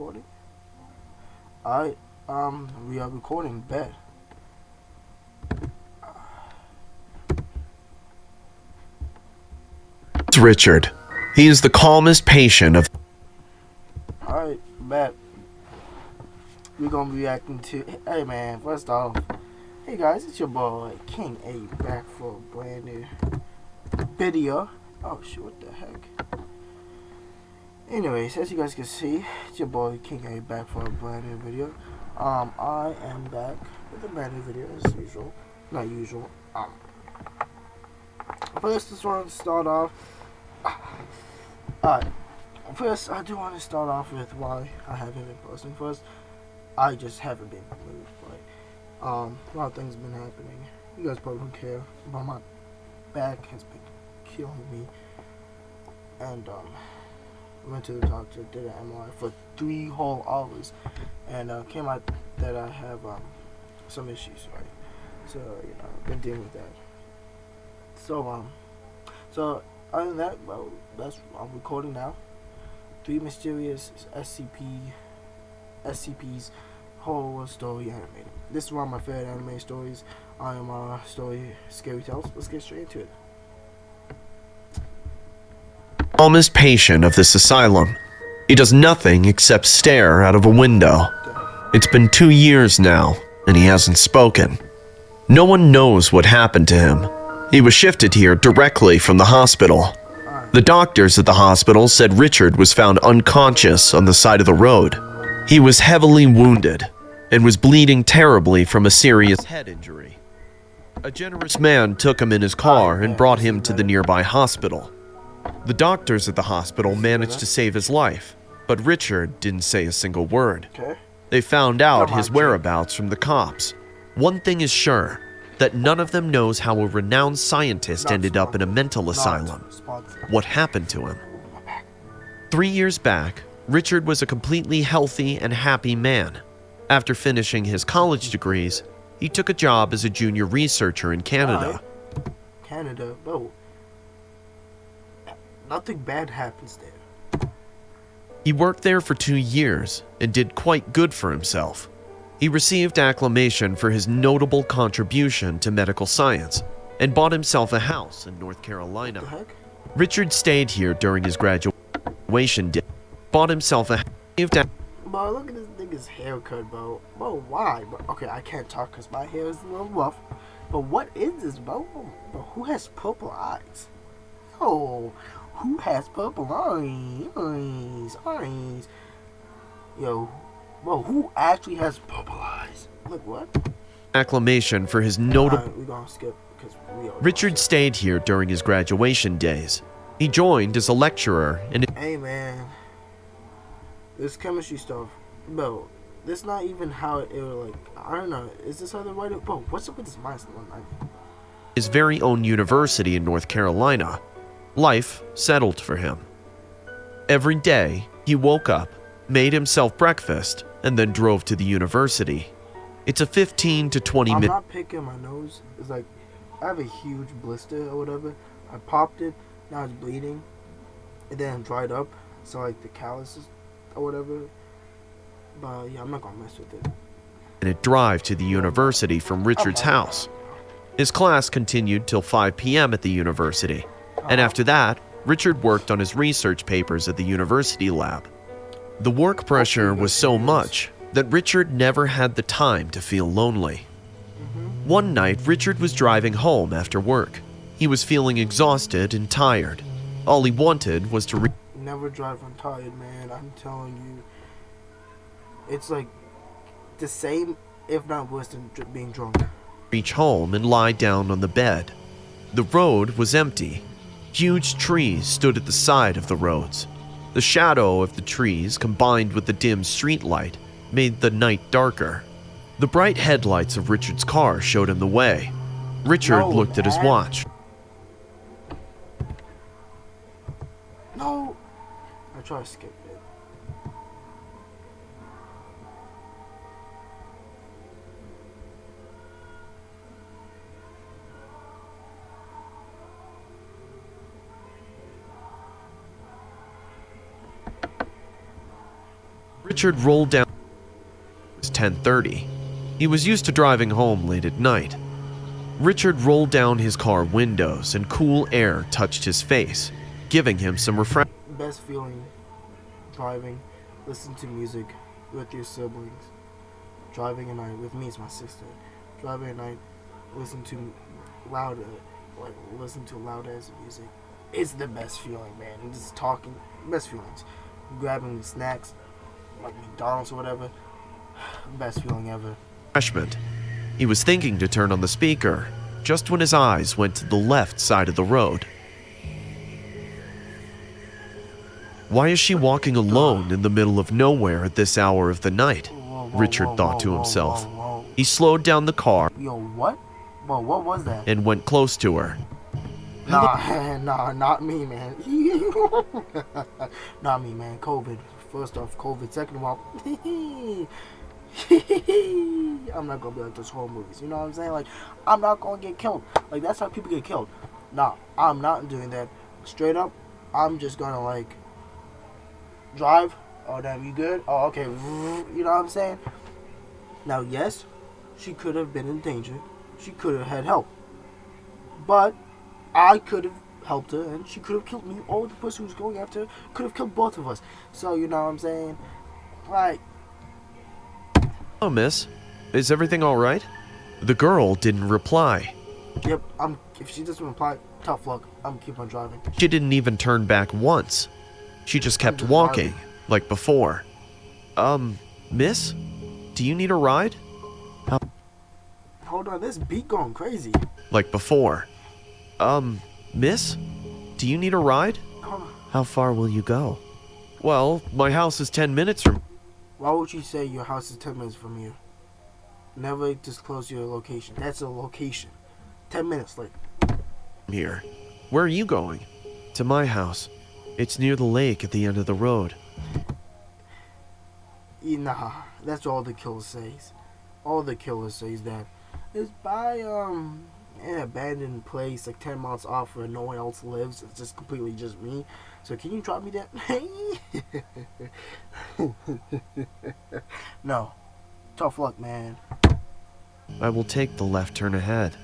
recording? I we are recording. Bet. It's Richard. He is the calmest patient of. Alright, bet. We're gonna be reacting to. Hey man, first off, hey guys, it's your boy King A back for a brand new video. Oh shit, what the heck? Anyways, as you guys can see, it's your boy King A back for a brand new video. I am back with a brand new video as usual. Not usual. First, just want to start off. Alright. First, I do want to start off with why I haven't been posting. First, I just haven't been moved. Like, a lot of things have been happening. You guys probably don't care, but my back has been killing me. And I went to the doctor, did an MRI for 3 whole hours, and came out that I have some issues, right? So I've been dealing with that. So other than that, well, I'm recording now. 3 mysterious SCPs, horror story animated. This is one of my favorite anime stories. I am story scary tales. Let's get straight into it. Calmest patient of this asylum. He does nothing except stare out of a window. It's been 2 years now, and he hasn't spoken. No one knows what happened to him. He was shifted here directly from the hospital. The doctors at the hospital said Richard was found unconscious on the side of the road. He was heavily wounded and was bleeding terribly from a serious head injury. A generous man took him in his car and brought him to the nearby hospital. The doctors at the hospital managed to save his life, but Richard didn't say a single word. They found out his whereabouts from the cops. One thing is sure, that none of them knows how a renowned scientist ended up in a mental asylum. What happened to him? 3 years back, Richard was a completely healthy and happy man. After finishing his college degrees, he took a job as a junior researcher in Canada. Canada, bro. Nothing bad happens there. He worked there for 2 years and did quite good for himself. He received acclamation for his notable contribution to medical science and bought himself a house in North Carolina. What the heck? Richard stayed here during his graduation day. Bought himself a Bro, look at this nigga's haircut, bro. Bro, why? Bro, okay, I can't talk because my hair is a little rough. But what is this, bro? Bro, who has purple eyes? Yo, who has purple eyes? Eyes. Yo, bro, who actually has purple eyes? Like, what? acclamation for his notable. We're gonna skip because Richard stayed here during his graduation days. He joined as a lecturer and. Hey man, this chemistry stuff, bro. This not even how it was like. I don't know. Is this how they write it, bro? What's up with this -190? His very own university in North Carolina. Life settled for him. Every day, he woke up, made himself breakfast, and then drove to the university. It's a 15 to 20 minute. I'm not picking my nose. It's like I have a huge blister or whatever. I popped it. Now it's bleeding, and then it dried up. So like the calluses or whatever. But yeah, I'm not gonna mess with it. Minute drive to the university from Richard's house. His class continued till 5 p.m. at the university, and after that, Richard worked on his research papers at the university lab. The work pressure was so much that Richard never had the time to feel lonely. One night, Richard was driving home after work. He was feeling exhausted and tired. All he wanted was to Never drive when tired, man. I'm telling you. It's like the same, if not worse than being drunk. reach home and lie down on the bed. The road was empty. Huge trees stood at the side of the roads. The shadow of the trees, combined with the dim street light, made the night darker. The bright headlights of Richard's car showed him the way. Richard looked at his watch. No! I try to skip it. Richard rolled down. It was 10:30. He was used to driving home late at night. Richard rolled down his car windows and cool air touched his face, giving him some refreshment. Best feeling, driving, listen to music with your siblings. Driving at night, with me is my sister. Driving at night, listen to loud ass music. It's the best feeling, man. And just talking, best feelings. Grabbing snacks, like McDonald's or whatever, best feeling ever. He was thinking to turn on the speaker, just when his eyes went to the left side of the road. Why is she walking alone in the middle of nowhere at this hour of the night? Richard thought to himself. He slowed down the car. Yo, what? Whoa, what was that? And went close to her. Nah, not me, man. Not me, man. COVID. First off, COVID. Second of all, I'm not gonna be like those horror movies. You know what I'm saying? Like, I'm not gonna get killed. Like, that's how people get killed. Nah, I'm not doing that. Straight up, I'm just gonna, like, drive. Oh, damn, you good? Oh, okay. You know what I'm saying? Now, yes, she could have been in danger. She could have had help. But I could have helped her, and she could have killed me, or the person who was going after her could have killed both of us. So, you know what I'm saying? Like... "Hello, miss. Is everything all right?" The girl didn't reply. Yep, if she doesn't reply, tough luck. I'm keep on driving. She didn't even turn back once. She just kept walking, like before. Miss? Do you need a ride? Hold on, this beat going crazy. Like before. Miss? Do you need a ride? Hold on. How far will you go? Well, my house is 10 minutes from... Why would you say your house is 10 minutes from you? Never disclose your location. That's a location. 10 minutes, like... here. Where are you going? To my house. It's near the lake at the end of the road. Nah, that's all the killer says. All the killer says that. It's by, an abandoned place, like 10 miles off where no one else lives. It's just completely just me. So can you drop me that? No. Tough luck, man. I will take the left turn ahead.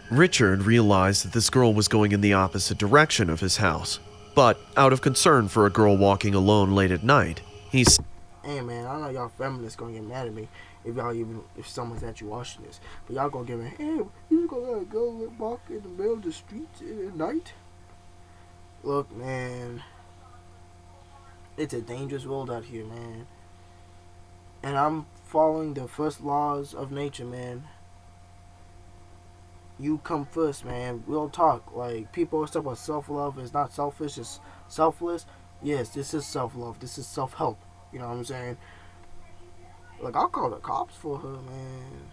Richard realized that this girl was going in the opposite direction of his house. But, out of concern for a girl walking alone late at night, he's... Hey man, I know y'all feminists gonna get mad at me if someone's at you watching this. But y'all gonna get me, hey, you gonna go walk in the middle of the streets at night? Look, man, it's a dangerous world out here, man. And I'm following the first laws of nature, man. You come first, man. We'll talk. Like, people always talk about self-love. It's not selfish, it's selfless. Yes, this is self-love. This is self-help. You know what I'm saying? Like, I'll call the cops for her, man.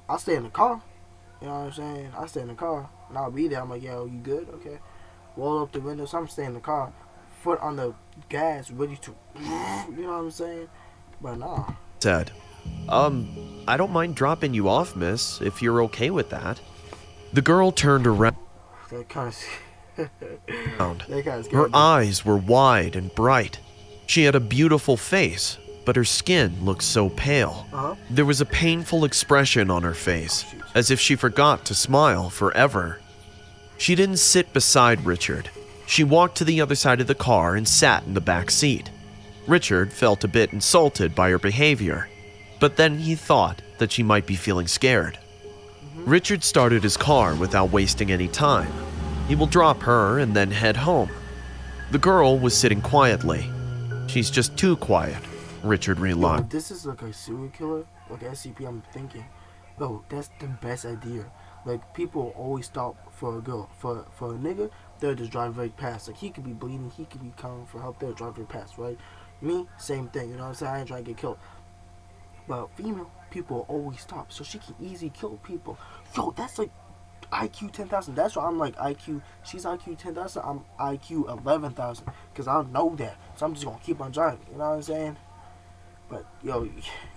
I'll stay in the car. You know what I'm saying? I'll stay in the car. And I'll be there. I'm like, yo, you good? Okay. Roll up the window. So I'm staying in the car. Foot on the gas, ready to... You know what I'm saying? But nah. Said, I don't mind dropping you off, miss, if you're okay with that. The girl turned around. That kind of... Her eyes were wide and bright. She had a beautiful face, but her skin looked so pale. There was a painful expression on her face, as if she forgot to smile forever. She didn't sit beside Richard. She walked to the other side of the car and sat in the back seat. Richard felt a bit insulted by her behavior, but then he thought that she might be feeling scared. Richard started his car without wasting any time. He will drop her and then head home. The girl was sitting quietly. She's just too quiet, Richard realized. If this is like a serial killer, like SCP, I'm thinking, bro, that's the best idea. Like, people always stop for a girl. For a nigga, they'll just drive right past. Like, he could be bleeding, he could be calling for help, they'll drive right past, right? Me, same thing, you know what I'm saying? I ain't trying to get killed. But female people always stop, so she can easily kill people. Yo, that's like IQ 10,000. That's why I'm like IQ. She's IQ 10,000. I'm IQ 11,000. Because I know that. So I'm just going to keep on driving. You know what I'm saying? But, yo,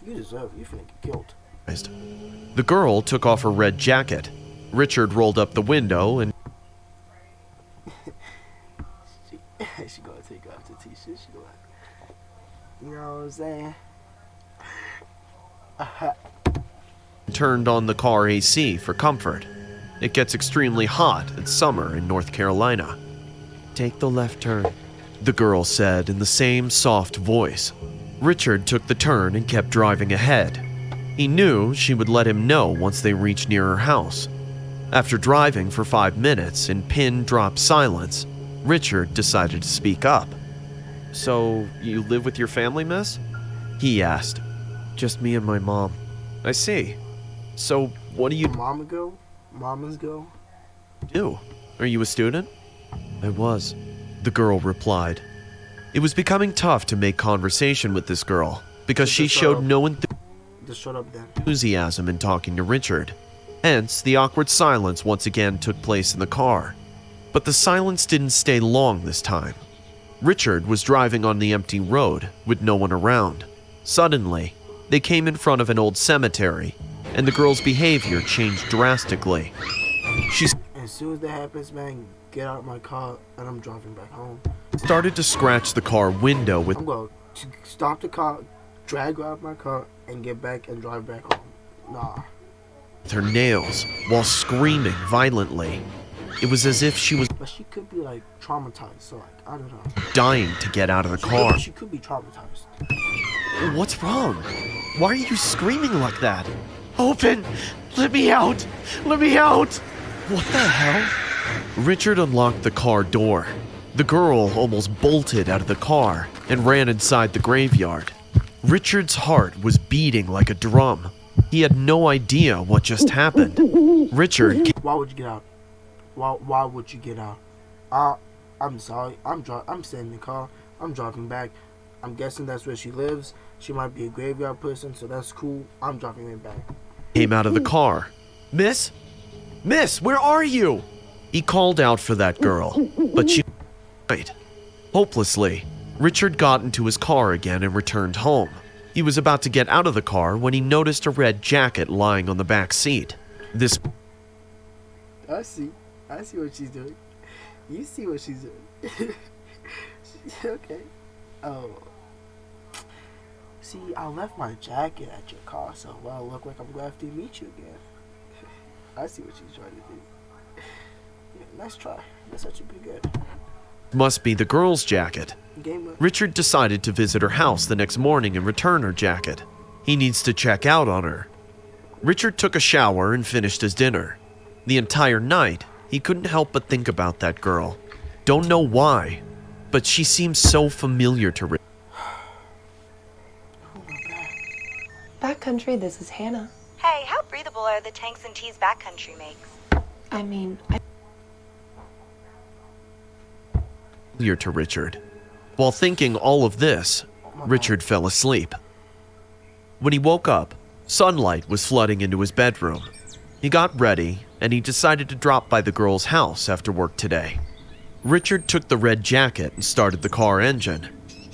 you deserve it. You finna get killed. The girl took off her red jacket. Richard rolled up the window and... she gonna take off the t-shirt. She gonna... You know what know what I'm saying? Turned on the car AC for comfort. It gets extremely hot in summer in North Carolina. Take the left turn, the girl said in the same soft voice. Richard took the turn and kept driving ahead. He knew she would let him know once they reached near her house. After driving for 5 minutes in pin-drop silence, Richard decided to speak up. So, you live with your family, miss? He asked. Just me and my mom. I see. So, what do you Mamas go? do? Are you a student? I was, the girl replied. It was becoming tough to make conversation with this girl because she showed no Just shut up then. enthusiasm in talking to Richard. Hence, the awkward silence once again took place in the car. But the silence didn't stay long this time. Richard was driving on the empty road with no one around. Suddenly, they came in front of an old cemetery, and the girl's behavior changed drastically. She As soon as that happens, man, get out of my car and I'm driving back home. started to scratch the car window with I'm going to stop the car, drag her out of my car, and get back and drive back home. Nah. her nails while screaming violently. It was as if she was But she could be like traumatized, so like, I don't know. dying to get out of the car. She could be traumatized. What's wrong? Why are you screaming like that? Open! Let me out! Let me out! What the hell? Richard unlocked the car door. The girl almost bolted out of the car and ran inside the graveyard. Richard's heart was beating like a drum. He had no idea what just happened. Richard Why would you get out? Why would you get out? I'm sorry. I'm staying in the car. I'm driving back. I'm guessing that's where she lives. She might be a graveyard person, so that's cool. I'm driving her back. came out of the car. Miss? Miss, where are you? He called out for that girl, but she died. Hopelessly, Richard got into his car again and returned home. He was about to get out of the car when he noticed a red jacket lying on the back seat. This I see what she's doing. You see what she's doing. Okay. Oh. See, I left my jacket at your car, so well, look like I'm glad to meet you again. I see what she's trying to do. Yeah, nice try. That's actually pretty good. must be the girl's jacket. Game up. Richard decided to visit her house the next morning and return her jacket. He needs to check out on her. Richard took a shower and finished his dinner. The entire night, he couldn't help but think about that girl. Don't know why, but she seems so familiar to Richard. Backcountry, this is Hannah. Hey, how breathable are the tanks and teas backcountry makes? I mean, To Richard. While thinking all of this, Richard fell asleep. When he woke up, sunlight was flooding into his bedroom. He got ready and he decided to drop by the girl's house after work today. Richard took the red jacket and started the car engine.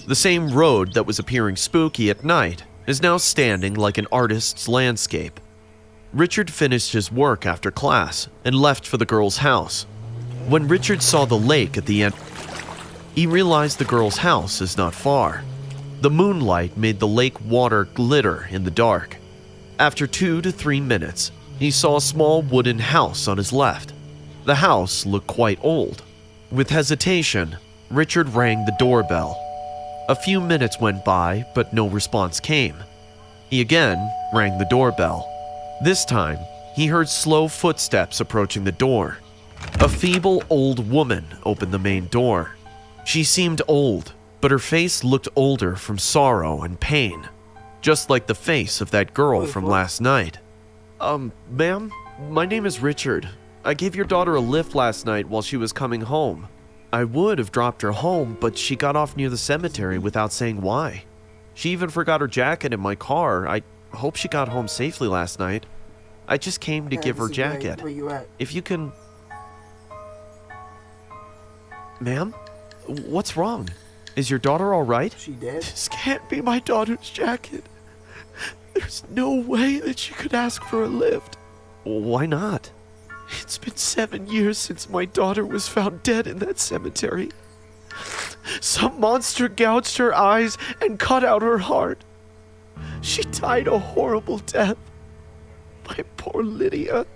The same road that was appearing spooky at night is now standing like an artist's landscape. Richard finished his work after class and left for the girl's house. When Richard saw the lake at the end, he realized the girl's house is not far. The moonlight made the lake water glitter in the dark. After 2 to 3 minutes, he saw a small wooden house on his left. The house looked quite old. With hesitation, Richard rang the doorbell. A few minutes went by, but no response came. He again rang the doorbell. This time, he heard slow footsteps approaching the door. A feeble old woman opened the main door. She seemed old, but her face looked older from sorrow and pain, just like the face of that girl from last night. Ma'am, my name is Richard. I gave your daughter a lift last night while she was coming home. I would have dropped her home, but she got off near the cemetery without saying why. She even forgot her jacket in my car. I hope she got home safely last night. I just came to give her jacket. Where you at? If you can... Ma'am? What's wrong? Is your daughter all right? She dead? This can't be my daughter's jacket. There's no way that she could ask for a lift. Why not? It's been 7 years since my daughter was found dead in that cemetery. Some monster gouged her eyes and cut out her heart. She died a horrible death. My poor Lydia.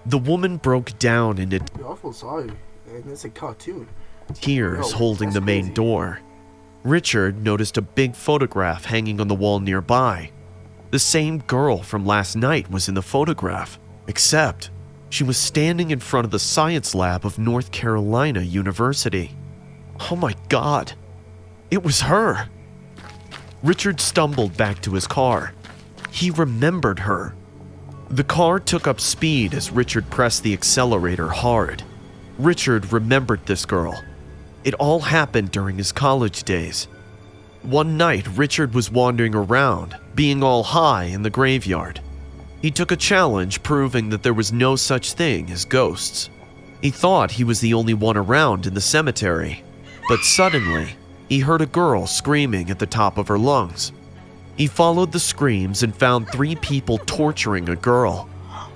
The woman broke down into You're awful sorry. And it's a cartoon. tears, Yo, holding that's the main crazy. door. Richard noticed a big photograph hanging on the wall nearby. The same girl from last night was in the photograph, except she was standing in front of the science lab of North Carolina University. Oh my God, it was her. Richard stumbled back to his car. He remembered her. The car took up speed as Richard pressed the accelerator hard. Richard remembered this girl. It all happened during his college days. One night, Richard was wandering around, being all high in the graveyard. He took a challenge proving that there was no such thing as ghosts. He thought he was the only one around in the cemetery, but suddenly, he heard a girl screaming at the top of her lungs. He followed the screams and found 3 people torturing a girl.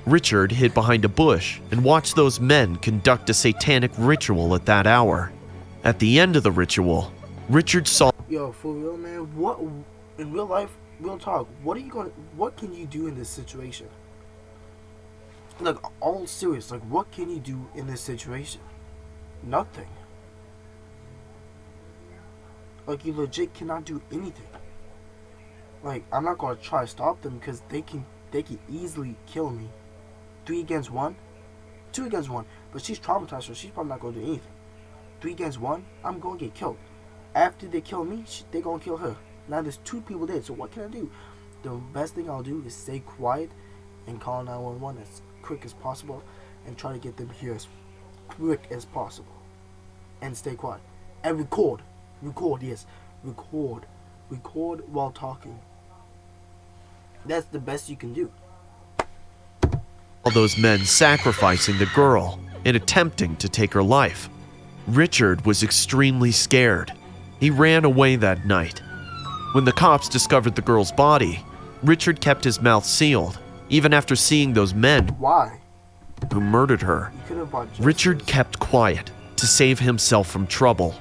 Richard hid behind a bush and watched those men conduct a satanic ritual at that hour. At the end of the ritual, Richard saw Yo, for real, man. What in real life, real talk? What can you do in this situation? Like, all serious. Like, what can you do in this situation? Nothing. Like, you legit cannot do anything. Like, I'm not gonna try to stop them because they can easily kill me. 3 against 1, 2 against 1. But she's traumatized, so she's probably not gonna do anything. 3 against 1, I'm gonna get killed. After they kill me, they gonna kill her. Now there's 2 people dead, so what can I do? The best thing I'll do is stay quiet and call 911 as quick as possible and try to get them here as quick as possible. And stay quiet. And record. Record, yes. Record. Record while talking. That's the best you can do. all those men sacrificing the girl and attempting to take her life. Richard was extremely scared. He ran away that night. When the cops discovered the girl's body, Richard kept his mouth sealed, even after seeing those men Why? who murdered her. You could have bought justice. Richard kept quiet to save himself from trouble.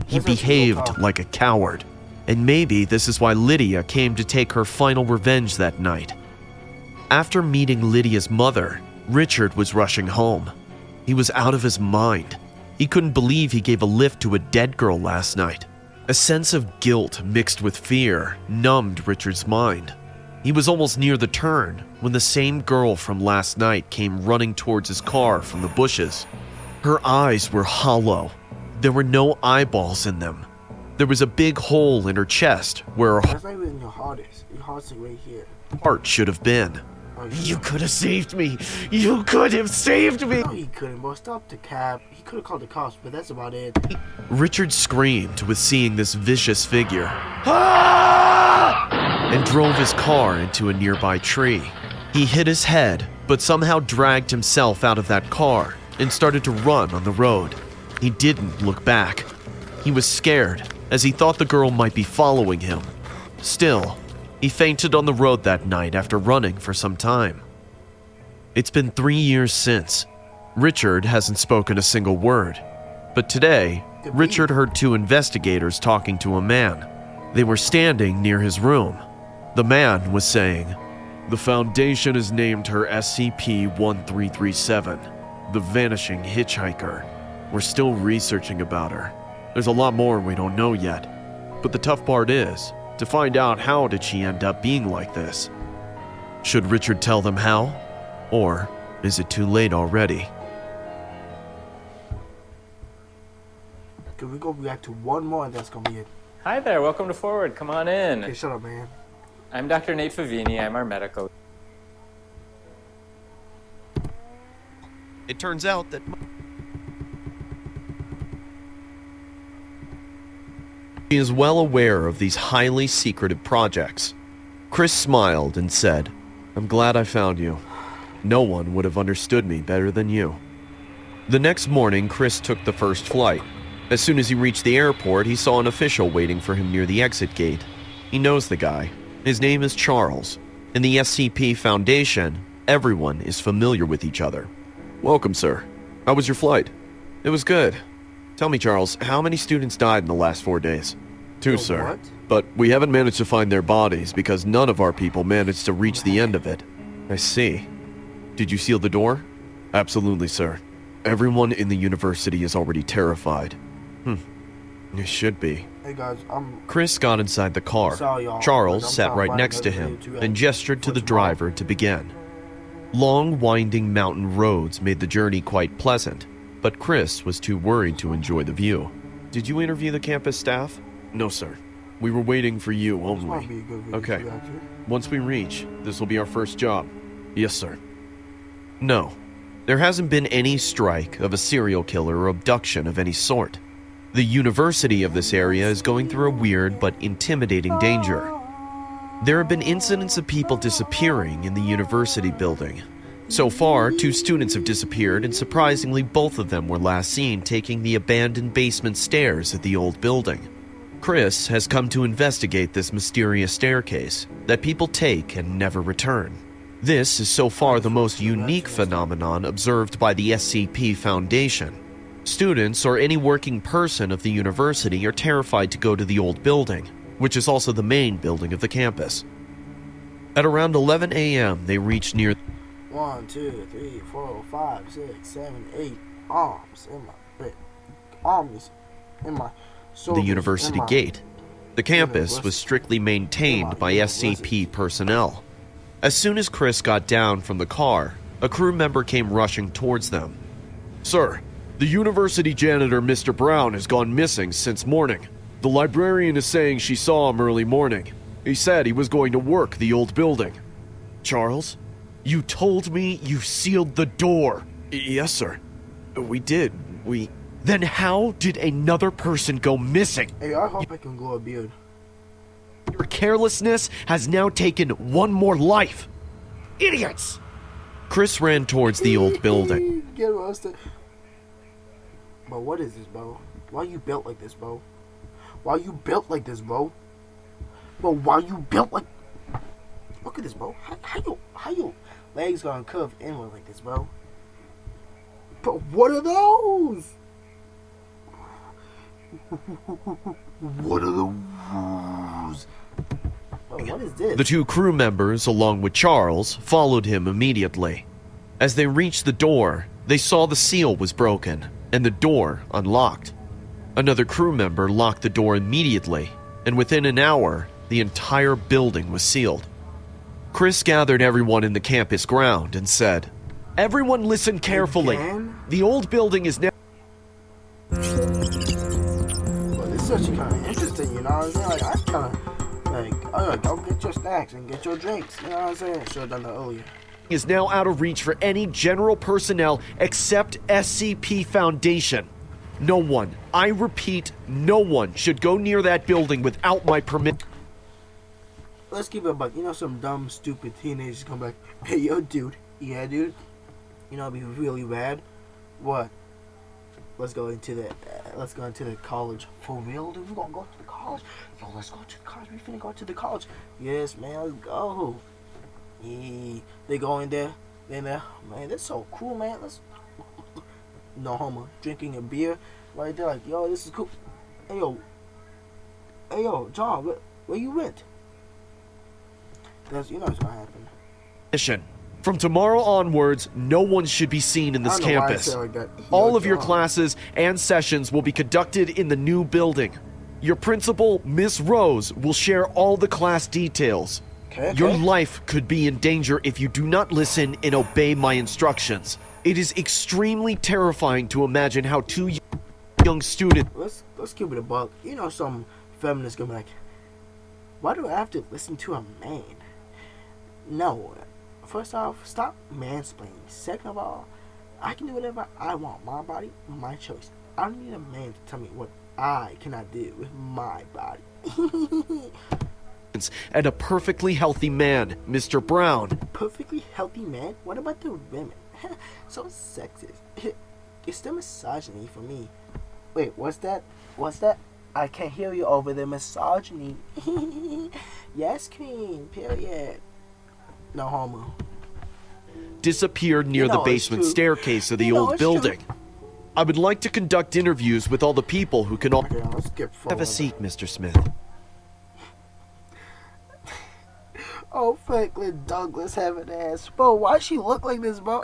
He That's a real behaved talk. like a coward, and maybe this is why Lydia came to take her final revenge that night. After meeting Lydia's mother, Richard was rushing home. He was out of his mind. He couldn't believe he gave a lift to a dead girl last night. A sense of guilt mixed with fear numbed Richard's mind. He was almost near the turn when the same girl from last night came running towards his car from the bushes. Her eyes were hollow. There were no eyeballs in them. There was a big hole in her chest where her That's not even your heart is. Your heart's like right here. heart should have been. Oh, You could have saved me. You could have saved me. No, he couldn't, bro. Stop the cab. He could have called the cops, but that's about it. Richard screamed with seeing this vicious figure and drove his car into a nearby tree. He hit his head, but somehow dragged himself out of that car and started to run on the road. He didn't look back. He was scared as he thought the girl might be following him. Still, he fainted on the road that night after running for some time. It's been 3 years since. Richard hasn't spoken a single word. But today, Richard heard 2 investigators talking to a man. They were standing near his room. The man was saying, "The Foundation has named her SCP-1337, the Vanishing Hitchhiker. We're still researching about her. There's a lot more we don't know yet. But the tough part is to find out how did she end up being like this. Should Richard tell them how? Or is it too late already?" Can we go react to one more and that's gonna be it? Hi there, welcome to Forward. Come on in. Okay, shut up, man. I'm Dr. Nate Favini. I'm our medical. It turns out that he is well aware of these highly secretive projects. Chris smiled and said, "I'm glad I found you. No one would have understood me better than you." The next morning, Chris took the first flight. As soon as he reached the airport, he saw an official waiting for him near the exit gate. He knows the guy. His name is Charles. In the SCP Foundation, everyone is familiar with each other. "Welcome, sir. How was your flight?" "It was good. Tell me, Charles, how many students died in the last 4 days? 2, sir. What? But we haven't managed to find their bodies because none of our people managed to reach the end of it. I see. Did you seal the door? Absolutely, sir. Everyone in the university is already terrified. It should be. Hey guys, Chris got inside the car. Sorry, y'all, Charles but I'm sat trying to right find next to another him video to and edit gestured to for the tomorrow. driver to begin. Long, winding mountain roads made the journey quite pleasant, but Chris was too worried to enjoy the view. Did you interview the campus staff? No, sir. We were waiting for you This might only. be a good video Okay. to react to. Once we reach, this will be our first job. Yes, sir. No. There hasn't been any strike of a serial killer or abduction of any sort. The university of this area is going through a weird but intimidating danger. There have been incidents of people disappearing in the university building. So far, 2 students have disappeared, and surprisingly, both of them were last seen taking the abandoned basement stairs at the old building. Chris has come to investigate this mysterious staircase that people take and never return. This is so far the most unique phenomenon observed by the SCP Foundation. Students or any working person of the university are terrified to go to the old building, which is also the main building of the campus. At around 11 a.m., they reach near 1, 2, 3, 4, 5, 6, 7, 8 arms in my bed. Armies in my the soldiers university in my gate. The campus was strictly maintained by SCP personnel. As soon as Chris got down from the car, a crew member came rushing towards them. Sir, the university janitor, Mr. Brown, has gone missing since morning. The librarian is saying she saw him early morning. He said he was going to work the old building. Charles, you told me you sealed the door. Yes, sir. We did. Then how did another person go missing? Hey, I hope I can grow a beard. Your carelessness has now taken one more life. Idiots! Chris ran towards the old building. Get roasted. But what is this, bro? Why you built like this, bro? Why you built like this, bro? Bro, why you built like... Look at this, bro. How your legs gonna curve inward like this, bro? But what are those? What are those? Bro, what is this? The 2 crew members, along with Charles, followed him immediately. As they reached the door, they saw the seal was broken and the door unlocked. Another crew member locked the door immediately, and within an hour, the entire building was sealed. Chris gathered everyone in the campus ground and said, "Everyone listen carefully. Again? The old building is now..." Well, this is actually kind of interesting, you know what I'm saying? Like, I kind of, like, go get your snacks and get your drinks, you know what I'm saying? Should have done that earlier. Is now out of reach for any general personnel except SCP Foundation. No one, I repeat, no one should go near that building without my permission. Let's keep it a buck. You know, some dumb, stupid teenagers come back. Hey, yo, dude. Yeah, dude. You know, it'd be really bad. What? Let's go into the college. For real, dude? We gonna go to the college? Yo, let's go to the college. We finna go to the college. Yes, man. Let's go. Yeah. They go in there. Man, that's so cool, man. Let's. No homo. Drinking a beer right there. Like, yo, this is cool. Hey, yo, John. Where you went? You know what's gonna happen. From tomorrow onwards, no one should be seen in this I don't know why I campus. say it like that. All Yo, of your John. classes and sessions will be conducted in the new building. Your principal, Miss Rose, will share all the class details. Okay. Your life could be in danger if you do not listen and obey my instructions. It is extremely terrifying to imagine how 2 young students... Let's keep it a buck. You know, some feminists gonna be like, why do I have to listen to a man? No. First off, stop mansplaining. Second of all, I can do whatever I want. My body, my choice. I don't need a man to tell me what I cannot do with my body. and a perfectly healthy man, Mr. Brown. Perfectly healthy man? What about the women? So sexist. It's the misogyny for me. Wait, what's that? I can't hear you over the misogyny. Yes, queen. Period. No homo. Disappeared near the it's basement true. staircase of the You know old it's true. building. I would like to conduct interviews with all the people who can all... Okay, let's skip forward. Have a seat, Mr. Smith. Oh, Franklin Douglas have an ass. Bro, why she look like this, bro?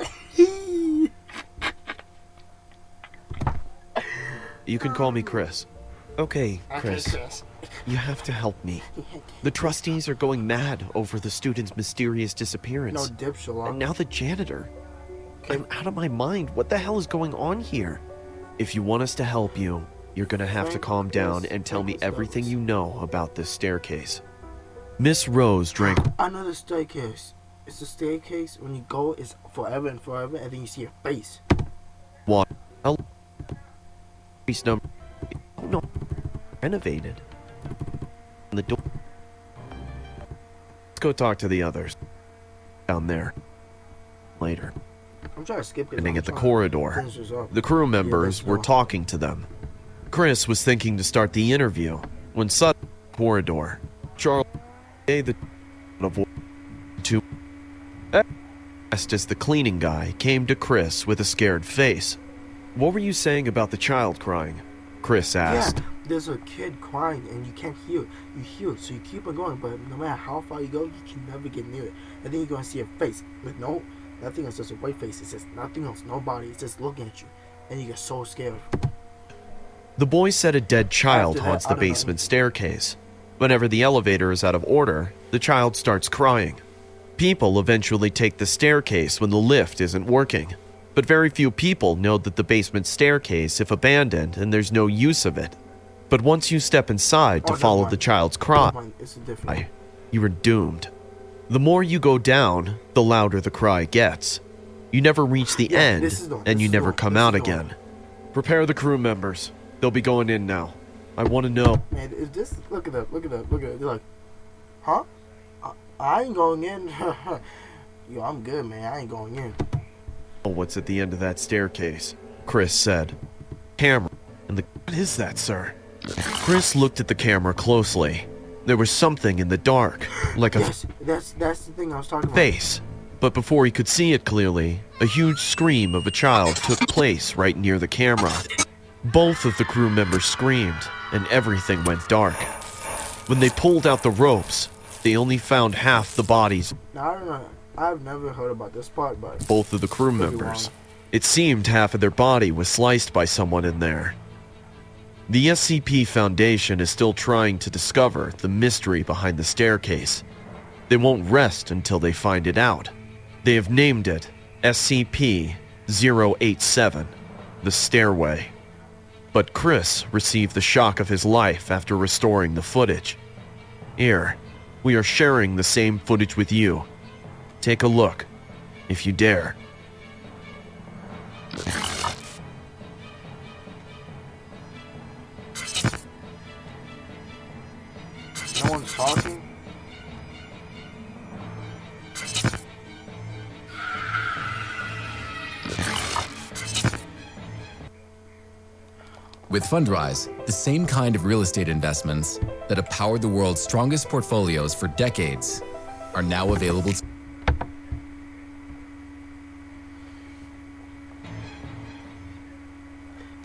You can call me Chris. Okay, Okay, Chris. Chris. You have to help me. The trustees are going mad over the student's mysterious No disappearance. dip, Shalom. And now the janitor. I'm out of my mind. What the hell is going on here? If you want us to help you, you're gonna have to calm down and tell me everything you know about this staircase. Miss Rose drank... I know the staircase. It's the staircase. When you go, it's forever and forever, and then you see a face. water. Piece number... No. Renovated. The door... Let's go talk to the others. Down there. Later. I'm trying to skip it. Standing at the corridor. The crew members were talking to them. Chris was thinking to start the interview when suddenly, corridor. Charles, the two, just as the cleaning guy came to Chris with a scared face. What were you saying about the child crying? Chris asked. Yeah, there's a kid crying and you can't hear it. You hear it, so you keep on going, but no matter how far you go, you can never get near it. And then you're gonna see a face with nothing else, just a white face. It says nothing else, no body. It's just looking at you, and you get so scared. The boy said a dead child After that, haunts I the don't know. basement staircase. Whenever the elevator is out of order, the child starts crying. People eventually take the staircase when the lift isn't working, but very few people know that the basement staircase is abandoned and there's no use of it. But once you step inside to never follow mind. the child's cry, Never mind, it's a different. you are doomed. The more you go down, the louder the cry gets. You never reach the Yeah, end, this is the one, and this you is the never one, come this is out the one. again. Prepare the crew members. They'll be going in now. I want to know. Man, is this? Look at that! Look at that! Look at it! They're like, huh? I ain't going in. Yo, I'm good, man. I ain't going in. What's at the end of that staircase? Chris said. Camera. And what is that, sir? Chris looked at the camera closely. There was something in the dark, like a Yes, that's the thing I was talking about. face. But before he could see it clearly, a huge scream of a child took place right near the camera. Both of the crew members screamed, and everything went dark. When they pulled out the ropes, they only found half the bodies of Now, I don't know. I've never heard about this part, but both of the crew Could be members. wrong. It seemed half of their body was sliced by someone in there. The SCP Foundation is still trying to discover the mystery behind the staircase. They won't rest until they find it out. They have named it SCP-087, the Stairway. But Chris received the shock of his life after restoring the footage. Here, we are sharing the same footage with you. Take a look, if you dare. no one's talking. With Fundrise, the same kind of real estate investments that have powered the world's strongest portfolios for decades are now available to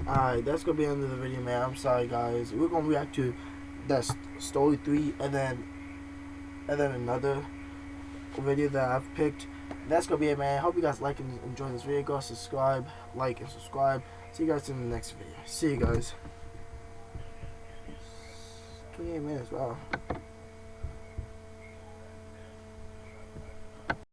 Alright, that's gonna be the end of the video, man. I'm sorry, guys. We're gonna react to that story 3, and then another video that I've picked. That's gonna be it, man. Hope you guys like and enjoy this video. Go subscribe, like, and subscribe. See you guys in the next video. See you guys. 28 minutes. Wow.